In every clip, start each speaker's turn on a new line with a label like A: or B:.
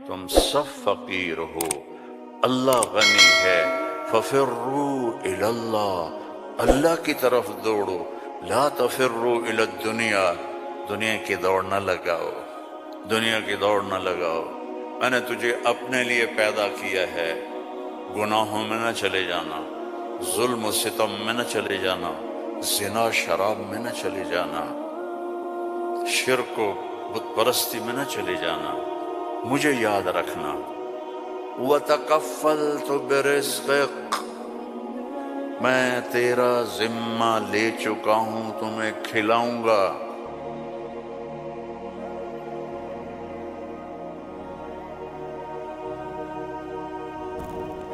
A: تم سب فقیر ہو، اللہ غنی ہے۔ ففروا الی اللہ، اللہ کی طرف دوڑو۔ لا تفروا الی الدنیا، دنیا کی دوڑ نہ لگاؤ، دنیا کی دوڑ نہ لگاؤ۔ میں نے تجھے اپنے لیے پیدا کیا ہے، گناہوں میں نہ چلے جانا، ظلم و ستم میں نہ چلے جانا، زنا شراب میں نہ چلے جانا، شرک و بت پرستی میں نہ چلے جانا، مجھے یاد رکھنا۔ وَتَكَفَّلْتُ بِرِزْقِكَ، میں تیرا ذمہ لے چکا ہوں، تمہیں کھلاؤں گا۔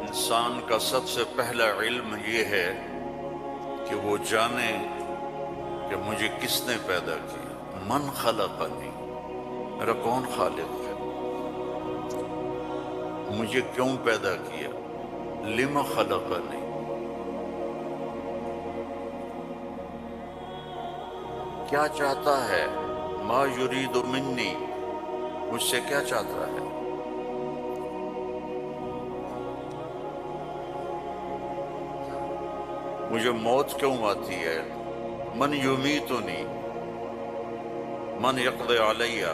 A: انسان کا سب سے پہلا علم یہ ہے کہ وہ جانے کہ مجھے کس نے پیدا کیا۔ من خلقنی، میرا کون خالق ہے، مجھے کیوں پیدا کیا۔ لم خلقنی، کیا چاہتا ہے۔ ما یرید منی، مجھ سے کیا چاہتا ہے۔ مجھے موت کیوں آتی ہے۔ من یمیتنی، من یقضی علیہ،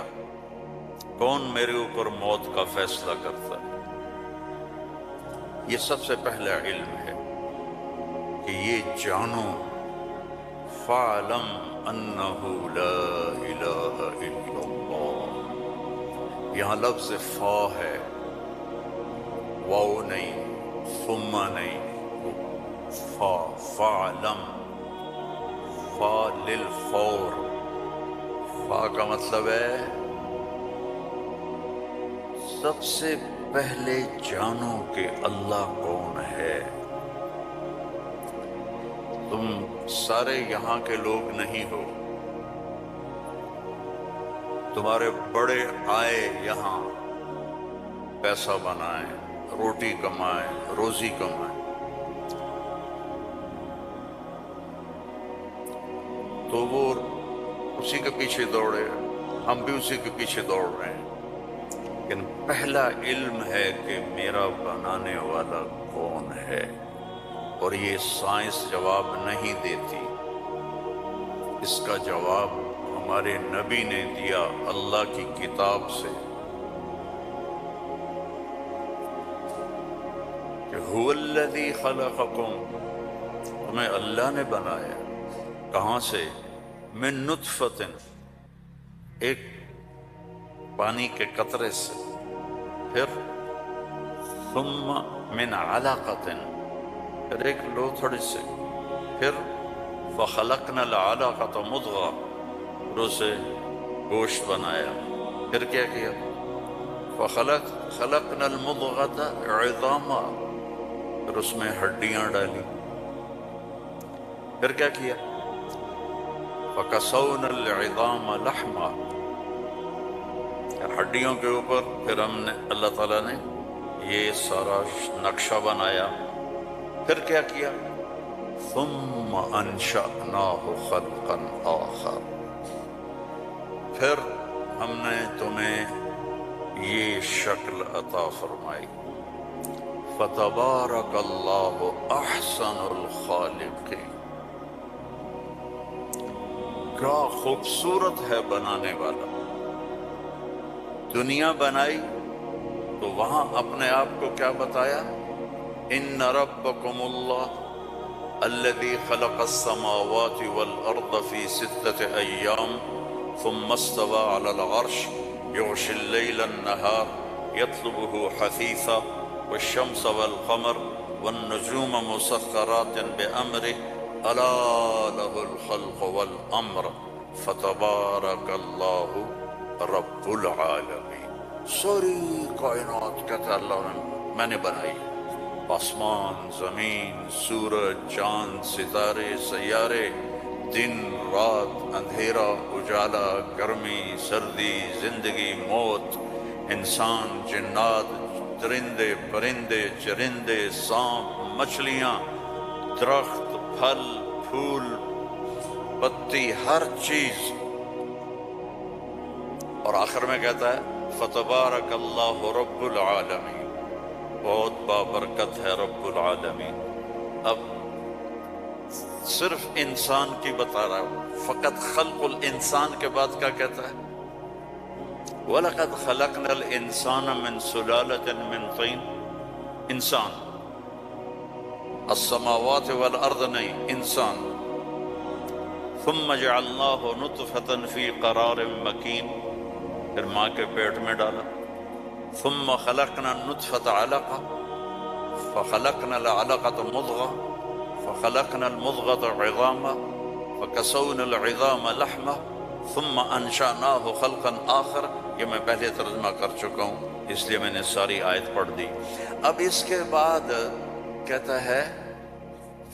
A: کون میرے اوپر موت کا فیصلہ کرتا ہے۔ یہ سب سے پہلا علم ہے کہ یہ جانو۔ فَاعْلَمْ أَنَّهُ لَا إِلَٰهَ إِلَّا اللَّهُ، یہاں لفظ فا ہے، واو نہیں، ثم نہیں، فا، فَاعْلَمْ، فا للفور، فا کا مطلب ہے سب سے پہلے جانو کہ اللہ کون ہے۔ تم سارے یہاں کے لوگ نہیں ہو، تمہارے بڑے آئے یہاں پیسہ بنائیں، روٹی کمائیں، روزی کمائیں، تو وہ اسی کے پیچھے دوڑے، ہم بھی اسی کے پیچھے دوڑ رہے ہیں۔ لیکن پہلا علم ہے کہ میرا بنانے والا کون ہے، اور یہ سائنس جواب نہیں دیتی، اس کا جواب ہمارے نبی نے دیا اللہ کی کتاب سے، کہ هو الذی خلقکم، تمہیں اللہ نے بنایا۔ کہاں سے؟ من نطفۃ، ایک پانی کے قطرے سے، پھر ثم من علقۃ، پھر ایک لوتھڑی سے، پھر فخلقنا العلقۃ مضغہ، پھر اسے گوشت بنایا، پھر کیا کیا؟ خلقنا المضغۃ عظاما، پھر اس میں ہڈیاں ڈالی، پھر کیا کیا؟ فکسونا العظام لحما، ہڈیوں کے اوپر پھر ہم نے، اللہ تعالیٰ نے یہ سارا نقشہ بنایا، پھر کیا کیا؟ ثم انشأناہ خلقا آخر، پھر ہم نے تمہیں یہ شکل عطا فرمائی۔ فتبارک اللہ احسن الخالقین، کیا خوبصورت ہے بنانے والا۔ دنیا بنائی تو وہاں اپنے آپ کو کیا بتایا؟ ان ربکم اللہ الذی خلق السماوات والارض فی 6 ایام ثم استوى علی العرش یغشی اللیل النہار یطلبہ حثیثا والشمس والقمر والنجوم مسخرات بأمرہ الا لہ الخلق والامر فتبارک اللہ رب العالمین۔ ساری کائنات کہتا ہے اللہ نے میں نے بنائی، آسمان، زمین، سورج، چاند، ستارے، سیارے، دن، رات، اندھیرا، اجالا، گرمی، سردی، زندگی، موت، انسان، جنات، درندے، پرندے، چرندے، سانپ، مچھلیاں، درخت، پھل، پھول، پتی، ہر چیز، اور آخر میں کہتا ہے فتبارک اللہ رب العالمین، بہت بابرکت ہے رب العالمین۔ اب صرف انسان کی بتا رہا ہوں، فقط خلق الانسان کے بعد کیا کہتا ہے؟ وَلَقَدْ خَلَقْنَا الْإِنسَانَ مِنْ سُلَالَةٍ مِنْ طِينٍ، انسان، السماوات والارض نہیں، انسان، ثم جعلناه نطفة في قرار مكين، پھر ماں کے پیٹ میں ڈالا، ثم خلقنا النطفة علقة فخلقنا العلقة مضغة فخلقنا المضغة عظاما فكسونا العظام لحما ثم انشأناه خلقا آخر۔ یہ میں پہلے ترجمہ کر چکا ہوں، اس لیے میں نے ساری آیت پڑھ دی۔ اب اس کے بعد کہتا ہے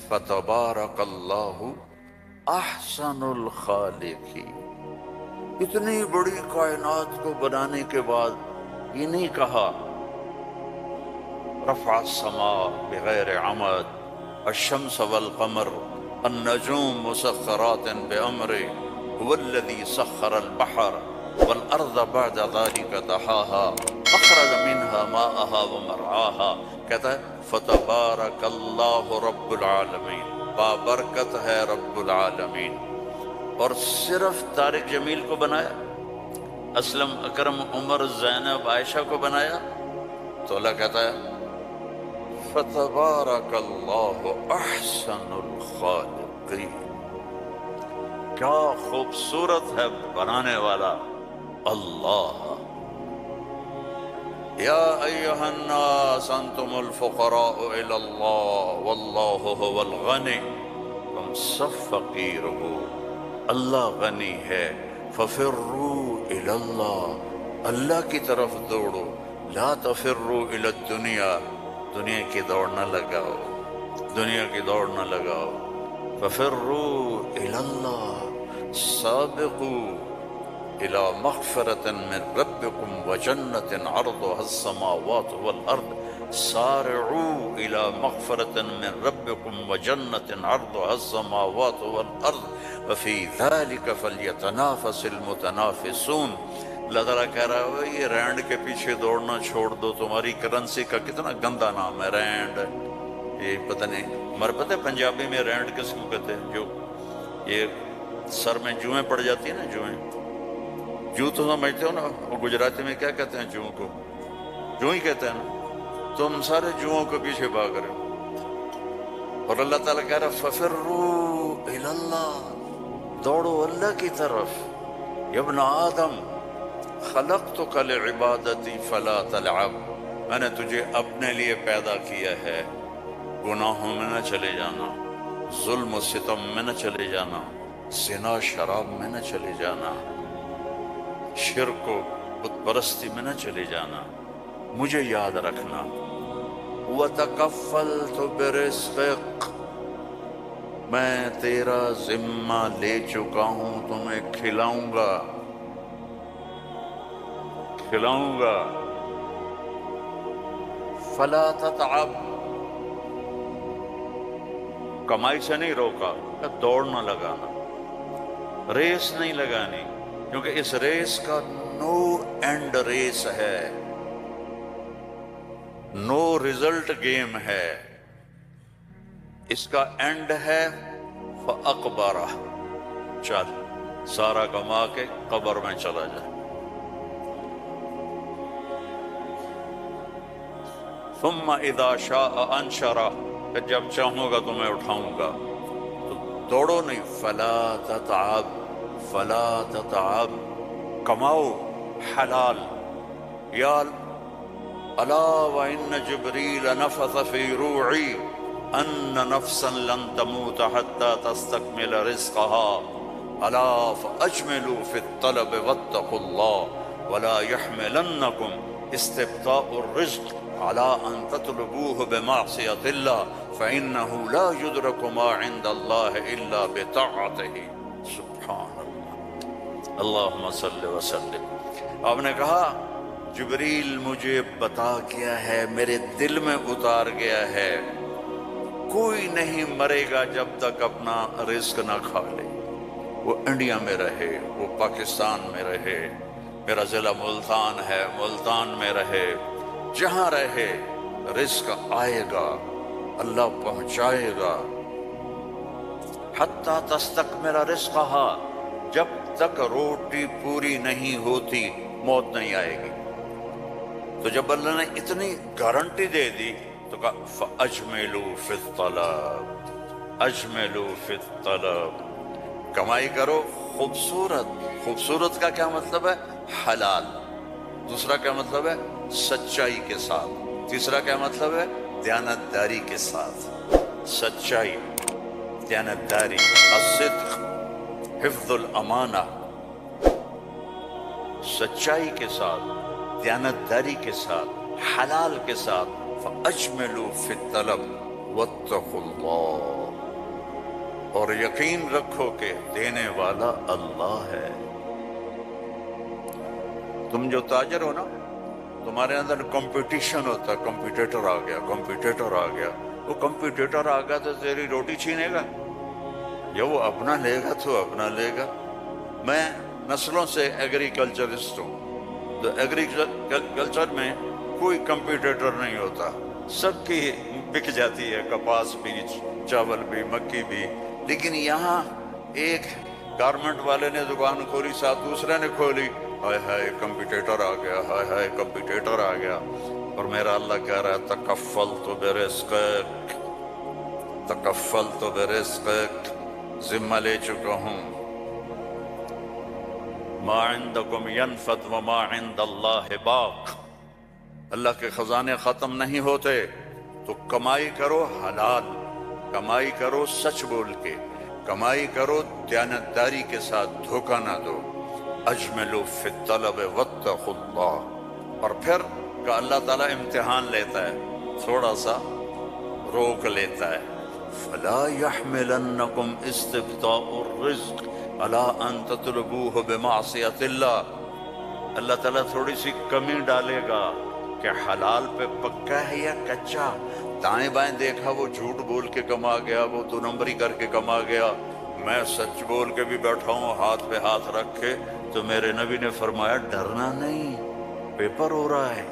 A: فتبارک اللہ احسن الخالقین۔ اتنی بڑی کائنات کو بنانے کے بعد یہ نہیں کہا رفع السماء بغیر عمد الشمس والقمر النجوم مسخرات بأمره هو الذي سخر البحر والارض بعد ذلك دحاها اخرج منها ماءها ومرعاها، کہتا ہے فتبارک اللہ رب العالمین، بابرکت ہے رب العالمین۔ اور صرف طارق جمیل کو بنایا، اسلم، اکرم، عمر، زینب، عائشہ کو بنایا، تو اللہ کہتا ہے فتبارک اللہ احسن الخالقین۔ کیا خوبصورت ہے بنانے والا اللہ۔ یا ایہا الناس انتم الفقراء الی اللہ واللہ هو الغنی، تم سب فقیر ہو، اللہ غنی ہے، ففروا الی اللہ، اللہ کی طرف دوڑو، لا تفروا الی الدنیا، دنیا کی دوڑ نہ لگاؤ، دنیا کی دوڑ نہ لگاؤ، ففروا الی اللہ، سابقوا إلى مغفرة من ربكم وجنة عرضها السماوات والأرض، سارعوا إلى مغفرة من ربكم وجنة عرضها السماوات والأرض وفي ذلك فليتنافس المتنافسون۔ اللہ تعالیٰ کہہ رہا ہے یہ رینڈ کے پیچھے دوڑنا چھوڑ دو، تمہاری کرنسی کا کتنا گندا نام ہے رینڈ، یہ پتہ نہیں، مر پتہ ہے پنجابی میں رینڈ کس کو کہتے ہیں؟ جو یہ سر میں جوئیں پڑ جاتی ہیں نا، جوئیں، جو تو سمجھتے ہو نا، وہ گجراتی میں کیا کہتے ہیں جوؤں کو؟ جو ہی کہتے ہیں نا، تم سارے جوؤں کے پیچھے بھاگ رہے ہو۔ اور اللہ تعالیٰ کہہ رہا ففروا الی اللہ، دوڑو اللہ کی طرف۔ یا ابن آدم خلقتک لعبادتی فلا تلعب، میں نے تجھے اپنے لیے پیدا کیا ہے، گناہوں میں نہ چلے جانا، ظلم و ستم میں نہ چلے جانا، زنا شراب میں نہ چلے جانا، شرک و بت پرستی میں نہ چلے جانا، مجھے یاد رکھنا۔ وَتَكَفَّلْتُ بِرِزْقِكَ، میں تیرا ذمہ لے چکا ہوں، تمہیں کھلاؤں گا، کھلاؤں گا۔ فَلَا تَتْعَبْ، کمائی سے نہیں روکا، دوڑ نہ لگانا، ریس نہیں لگانی، کیونکہ اس ریس کا نو اینڈ ریس ہے، نو ریزلٹ گیم ہے، اس کا اینڈ ہے فَأَقْبَرَهْ، چل سارا کما کے قبر میں چلا جائے۔ ثم اذا شاء انشرہ، کہ جب چاہوں گا تمہیں اٹھاؤں گا، تو دوڑو نہیں، فلا تتعب، فلا تتعب، کماؤ حلال۔ یا الا وان جبریل نفث فی روعی ان نفسا لن تموت حتى تستكمل رزقها الا فاجملوا في الطلب واتقوا الله ولا يحملنكم استبطاء الرزق على ان تطلبوه بمعصية الله فانه لا يدرك ما عند الله الا بطاعته۔ سبحان اللہ، اللہم صلی وسلم۔ آپ نے کہا جبریل مجھے بتا گیا ہے، میرے دل میں اتار گیا ہے، کوئی نہیں مرے گا جب تک اپنا رزق نہ کھا لے، وہ انڈیا میں رہے، وہ پاکستان میں رہے، میرا ضلع ملتان ہے، ملتان میں رہے، جہاں رہے رزق آئے گا، اللہ پہنچائے گا۔ حتیٰ تستکمل رزقہا، جب تک روٹی پوری نہیں ہوتی موت نہیں آئے گی۔ تو جب اللہ نے اتنی گارنٹی دے دی تو کہا فَأَجْمِلُوا فِي الطَّلَبِ، اجملوا فی الطلب، کمائی کرو خوبصورت۔ خوبصورت کا کیا مطلب ہے؟ حلال۔ دوسرا کیا مطلب ہے؟ سچائی کے ساتھ۔ تیسرا کیا مطلب ہے؟ دیانتداری کے ساتھ۔ سچائی، دیانتداری، الصدق، حفظ الامانہ، سچائی کے ساتھ، دیانتداری کے ساتھ، حلال کے ساتھ۔ فَأَجْمِلُوا فِي الطَّلَبِ وَاتَّقُوا اللَّهَ، اور یقین رکھو کہ دینے والا اللہ ہے۔ تم جو تاجر ہو نا، تمہارے اندر کمپٹیشن ہوتا ہے، کمپیٹیٹر آ گیا، کمپیٹیٹر آ گیا۔ وہ کمپیٹیٹر آ گیا تو تیری روٹی چھینے گا، یا وہ اپنا لے گا تو اپنا لے گا۔ میں نسلوں سے ایگریکلچرسٹ ہوں، تو ایگریکلچر میں کوئی کمپیٹیٹر نہیں ہوتا، سب کی بک جاتی ہے، کپاس بھی، چاول بھی، مکی بھی۔ لیکن یہاں ایک گارمنٹ والے نے دکان کھولی، ساتھ دوسرے نے کھولی، ہائے ہائے کمپیٹیٹر آ گیا، ہائے ہائے کمپیٹیٹر آ گیا۔ اور میرا اللہ کہہ رہا ہے تکفلت برزقک، تکفلت برزقک، ذمہ لے چکا ہوں۔ ما عندکم ینفد وما عند اللہ باق، اللہ کے خزانے ختم نہیں ہوتے، تو کمائی کرو حلال، کمائی کرو سچ بول کے، کمائی کرو دیانتداری کے ساتھ، دھوکہ نہ دو۔ اجملوا فی الطلب واتقوا اللہ، اور پھر کہ اللہ تعالیٰ امتحان لیتا ہے، تھوڑا سا روک لیتا ہے۔ فلا يحملنکم استبطاء الرزق علی ان تطلبوہ بمعصیت اللہ، اللہ تعالیٰ تھوڑی سی کمی ڈالے گا کہ حلال پہ پکا ہے یا کچا۔ دائیں بائیں دیکھا وہ جھوٹ بول کے کما گیا، وہ دو نمبری کر کے کما گیا، میں سچ بول کے بھی بیٹھا ہوں ہاتھ پہ ہاتھ رکھ کے۔ تو میرے نبی نے فرمایا ڈرنا نہیں، پیپر ہو رہا ہے،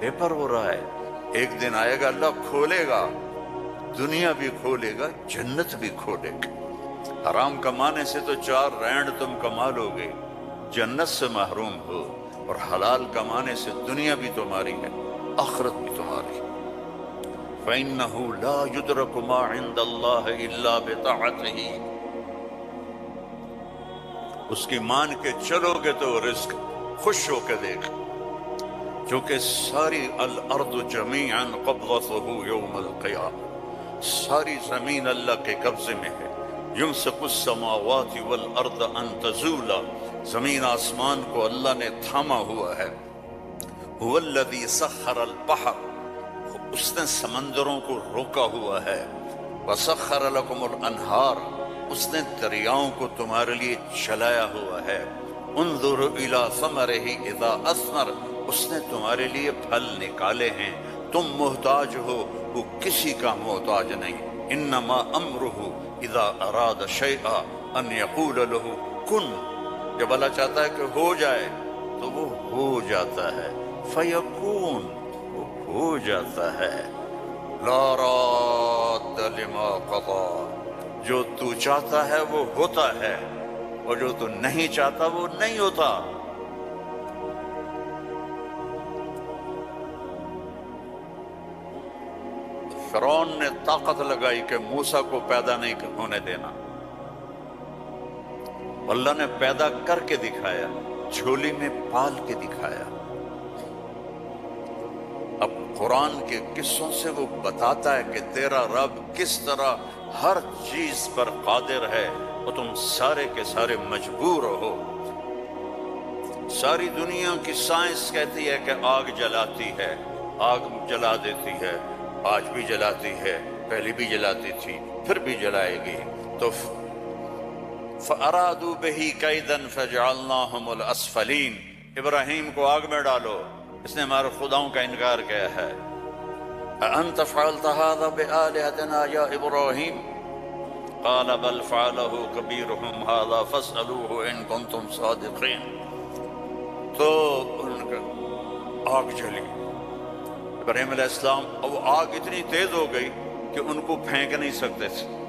A: پیپر ہو رہا ہے، ایک دن آئے گا اللہ کھولے گا، دنیا بھی کھولے گا، جنت بھی کھولے گا۔ حرام کمانے سے تو 4 رینڈ تم کما لو گے، جنت سے محروم ہو، اور حلال کمانے سے دنیا بھی تمہاری ہے، آخرت بھی تمہاری ہے۔ فَإِنَّهُ لَا يُدْرَكُ مَا عِندَ اللَّهِ إِلَّا بِطَاعَتِهِ، اس کی مان کے چلو گے تو رزق خوش ہو کے دیکھ، کیونکہ ساری الارض جمیعا قبضتہ یوم القیامہ، ساری زمین اللہ کے قبضے میں ہے۔ یمسک السماوات والارض ان تزولا، زمین آسمان کو اللہ نے تھاما ہوا ہے۔ هو الذی سخر البحر، اس نے سمندروں کو روکا ہوا ہے۔ وسخر لکم الانہار، اس نے دریاؤں کو تمہارے لیے چلایا ہوا ہے۔ انظر الی ثمرہ اذا اثمر، اس نے تمہارے لیے پھل نکالے ہیں، تم محتاج ہو، وہ کسی کا محتاج نہیں۔ انما امرہ اذا اراد شیئا ان یقول له کن، جب اللہ چاہتا ہے کہ ہو جائے تو وہ ہو جاتا ہے، فیکون، وہ ہو جاتا ہے۔ لا راد لما قضا، جو تو چاہتا ہے وہ ہوتا ہے، اور جو تو نہیں چاہتا وہ نہیں ہوتا۔ فرعون نے طاقت لگائی کہ موسیٰ کو پیدا نہیں ہونے دینا، اللہ نے پیدا کر کے دکھایا، جھولی میں پال کے دکھایا۔ اب قرآن کے قصوں سے وہ بتاتا ہے کہ تیرا رب کس طرح ہر چیز پر قادر ہے، اور تم سارے کے سارے مجبور ہو۔ ساری دنیا کی سائنس کہتی ہے کہ آگ جلاتی ہے، آگ جلا دیتی ہے، آج بھی جلاتی ہے، پہلے بھی جلاتی تھی، پھر بھی جلائے گی۔ تو فَأَرَادُوا بِهِ كَيْدًا فَجَعَلْنَاهُمُ الْأَسْفَلِينَ، ابراہیم کو آگ میں ڈالو، اس نے ہمارے خداؤں کا انکار کیا ہے۔ أَأَنْتَ فَعَلْتَ هَذَا بِآلِهَتِنَا يَا إِبْرَاهِيمُ قَالَ بَلْ فَعَلَهُ كَبِيرُهُمْ هَذَا فَاسْأَلُوهُ إِن كُنتُمْ صَادِقِينَ، تو ان کا آگ جلی۔ ابراہیم علیہ السلام، اب آگ اتنی تیز ہو گئی کہ ان کو پھینک نہیں سکتے تھے،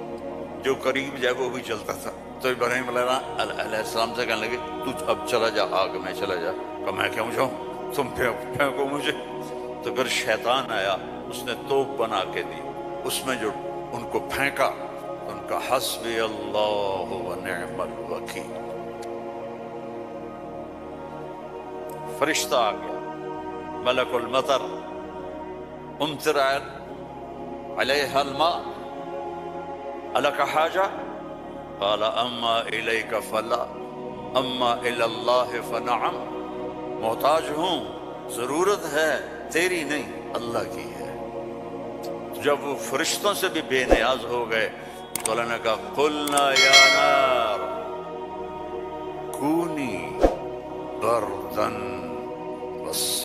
A: جو قریب جائے وہ بھی چلتا تھا۔ تو ابراہیم علیہ السلام سے کہنے لگے تو اب چلا جا آگ میں، چلا جا۔ کہ میں کیوں جاؤں، تم پھینکو مجھے۔ تو پھر شیطان آیا، اس نے توپ بنا کے دی، اس میں جو ان کو پھینکا تو ان کا حسبی اللہ و نعم الوکیل، فرشتہ آ گیا، ملک المطر، امطر علیہ الماء الک حاجہ قال اما الیک فلا اما الی اللہ فنعم، محتاج ہوں، ضرورت ہے تیری نہیں اللہ کی ہے۔ جب وہ فرشتوں سے بھی بے نیاز ہو گئے تو اللہ نے کہا قلنا یا نار کونی بردن